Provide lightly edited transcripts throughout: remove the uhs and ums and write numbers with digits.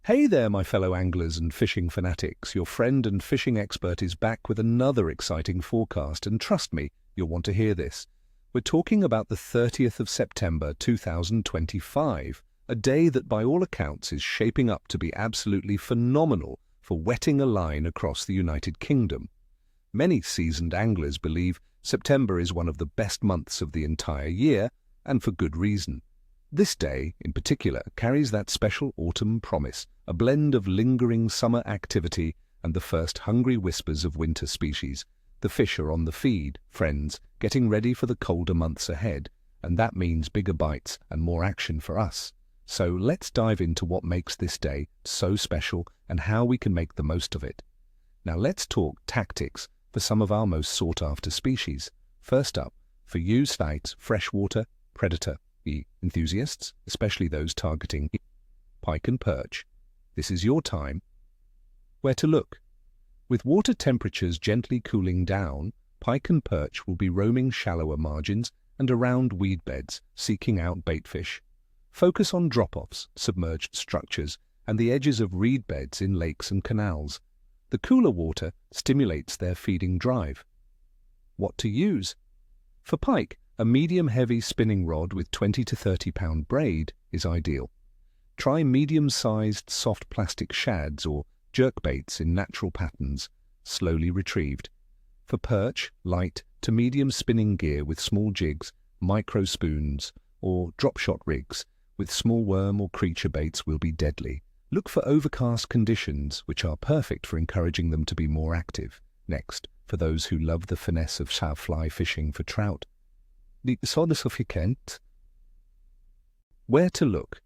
Hey there, my fellow anglers and fishing fanatics. Your friend and fishing expert is back with another exciting forecast, and trust me, you'll want to hear this. We're talking about the 30th of September 2025, a day that by all accounts is shaping up to be absolutely phenomenal for wetting a line across the United Kingdom. Many seasoned anglers believe September is one of the best months of the entire year, and for good reason. This day, in particular, carries that special autumn promise, a blend of lingering summer activity and the first hungry whispers of winter species. The fish are on the feed, friends, getting ready for the colder months ahead, and that means bigger bites and more action for us. So let's dive into what makes this day so special and how we can make the most of it. Now let's talk tactics for some of our most sought-after species. First up, for you sites, freshwater predator enthusiasts, especially those targeting pike and perch, this is your time. Where to look? With water temperatures gently cooling down, pike and perch will be roaming shallower margins and around weed beds, seeking out baitfish. Focus on drop-offs, submerged structures, and the edges of reed beds in lakes and canals. The cooler water stimulates their feeding drive. What to use? For pike, a medium-heavy spinning rod with 20 to 30-pound braid is ideal. Try medium-sized soft plastic shads or jerkbaits in natural patterns, slowly retrieved. For perch, light to medium spinning gear with small jigs, micro spoons, or drop-shot rigs with small worm or creature baits will be deadly. Look for overcast conditions, which are perfect for encouraging them to be more active. Next, for those who love the finesse of fly fishing for trout. Where to look?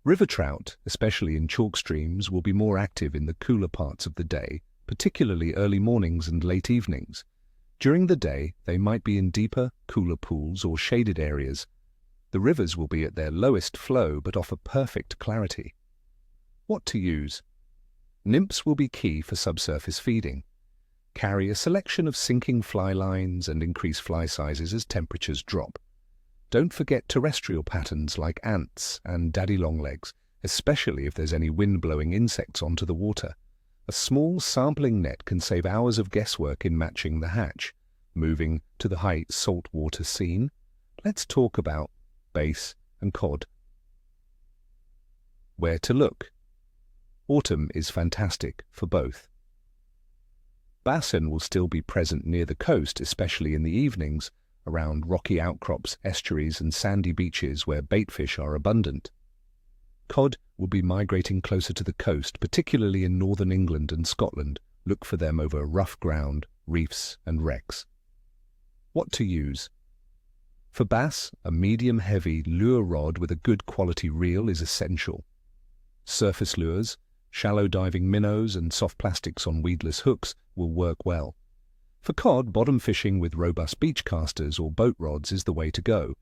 River trout, especially in chalk streams, will be more active in the cooler parts of the day, particularly early mornings and late evenings. During the day, they might be in deeper, cooler pools or shaded areas. The rivers will be at their lowest flow but offer perfect clarity. What to use? Nymphs will be key for subsurface feeding. Carry a selection of sinking fly lines and increase fly sizes as temperatures drop. Don't forget terrestrial patterns like ants and daddy longlegs, especially if there's any wind-blowing insects onto the water. A small sampling net can save hours of guesswork in matching the hatch. Moving to the high saltwater scene, let's talk about bass and cod. Where to look? Autumn is fantastic for both. Bassin will still be present near the coast, especially in the evenings, around rocky outcrops, estuaries and sandy beaches where baitfish are abundant. Cod will be migrating closer to the coast, particularly in northern England and Scotland. Look for them over rough ground, reefs and wrecks. What to use? For bass, a medium-heavy lure rod with a good quality reel is essential. Surface lures, shallow diving minnows and soft plastics on weedless hooks will work well. For cod, bottom fishing with robust beach casters or boat rods is the way to go.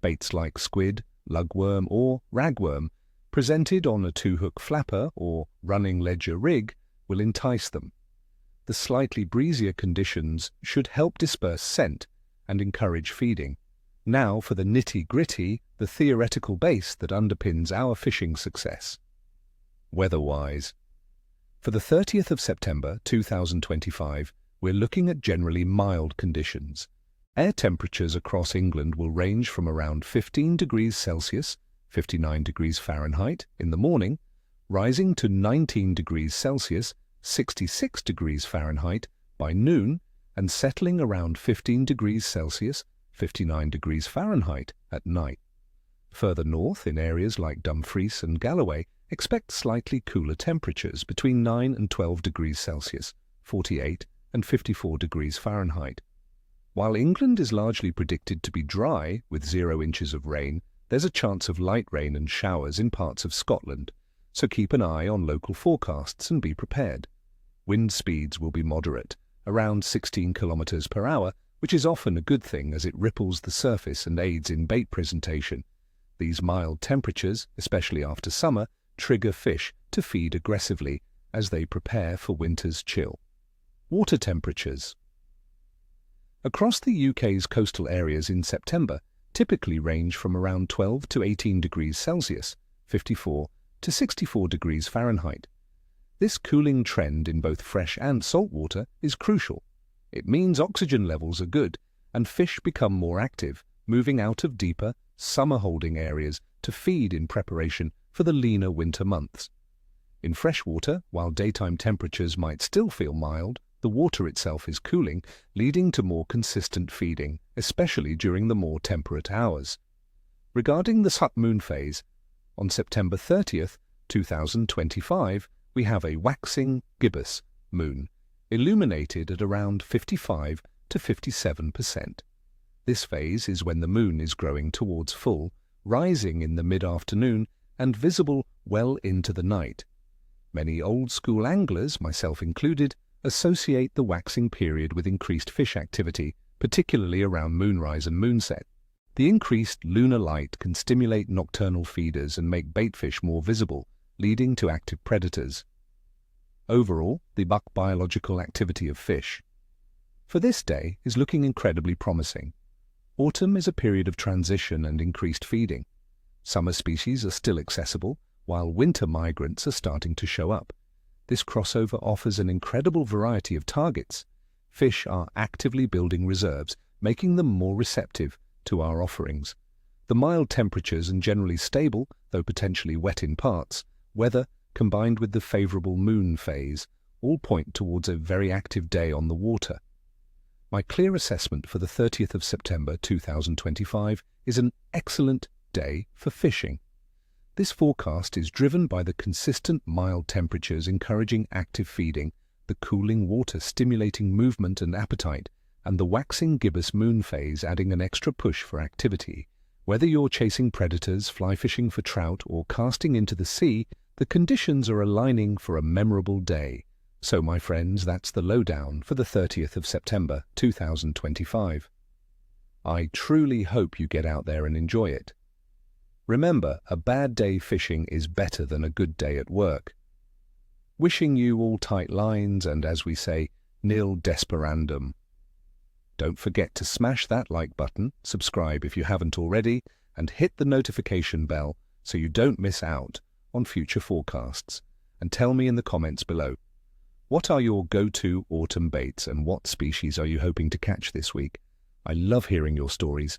Baits like squid, lugworm or ragworm, presented on a two-hook flapper or running ledger rig, will entice them. The slightly breezier conditions should help disperse scent and encourage feeding. Now for the nitty-gritty, the theoretical base that underpins our fishing success. Weather-wise. For the 30th of September 2025, we're looking at generally mild conditions. Air temperatures across England will range from around 15 degrees Celsius, 59 degrees Fahrenheit, in the morning, rising to 19 degrees Celsius, 66 degrees Fahrenheit, by noon, and settling around 15 degrees Celsius, 59 degrees Fahrenheit, at night. Further north, in areas like Dumfries and Galloway, expect slightly cooler temperatures between 9 and 12 degrees Celsius, 48 and 54 degrees Fahrenheit. While England is largely predicted to be dry, with 0 inches of rain, there's a chance of light rain and showers in parts of Scotland, so keep an eye on local forecasts and be prepared. Wind speeds will be moderate, around 16 kilometers per hour, which is often a good thing as it ripples the surface and aids in bait presentation. These mild temperatures, especially after summer, trigger fish to feed aggressively as they prepare for winter's chill. Water temperatures. Across the UK's coastal areas in September typically range from around 12 to 18 degrees Celsius, 54 to 64 degrees Fahrenheit. This cooling trend in both fresh and salt water is crucial. It means oxygen levels are good and fish become more active, moving out of deeper, summer-holding areas to feed in preparation for the leaner winter months. In freshwater, while daytime temperatures might still feel mild, the water itself is cooling, leading to more consistent feeding, especially during the more temperate hours. Regarding the submoon phase, on September 30th, 2025, we have a waxing gibbous moon, illuminated at around 55 to 57%. This phase is when the moon is growing towards full, rising in the mid-afternoon and visible well into the night. Many old-school anglers, myself included, associate the waxing period with increased fish activity, particularly around moonrise and moonset. The increased lunar light can stimulate nocturnal feeders and make baitfish more visible, leading to active predators. Overall, the biological activity of fish for this day is looking incredibly promising. Autumn is a period of transition and increased feeding. Summer species are still accessible, while winter migrants are starting to show up. This crossover offers an incredible variety of targets. Fish are actively building reserves, making them more receptive to our offerings. The mild temperatures and generally stable, though potentially wet in parts, weather combined with the favorable moon phase all point towards a very active day on the water. My clear assessment for the 30th of September 2025 is an excellent day for fishing. This forecast is driven by the consistent mild temperatures encouraging active feeding, the cooling water stimulating movement and appetite, and the waxing gibbous moon phase adding an extra push for activity. Whether you're chasing predators, fly fishing for trout, or casting into the sea, the conditions are aligning for a memorable day. So, my friends, that's the lowdown for the 30th of September 2025. I truly hope you get out there and enjoy it. Remember, a bad day fishing is better than a good day at work. Wishing you all tight lines and, as we say, nil desperandum. Don't forget to smash that like button, subscribe if you haven't already, and hit the notification bell so you don't miss out on future forecasts. And tell me in the comments below, what are your go-to autumn baits and what species are you hoping to catch this week? I love hearing your stories,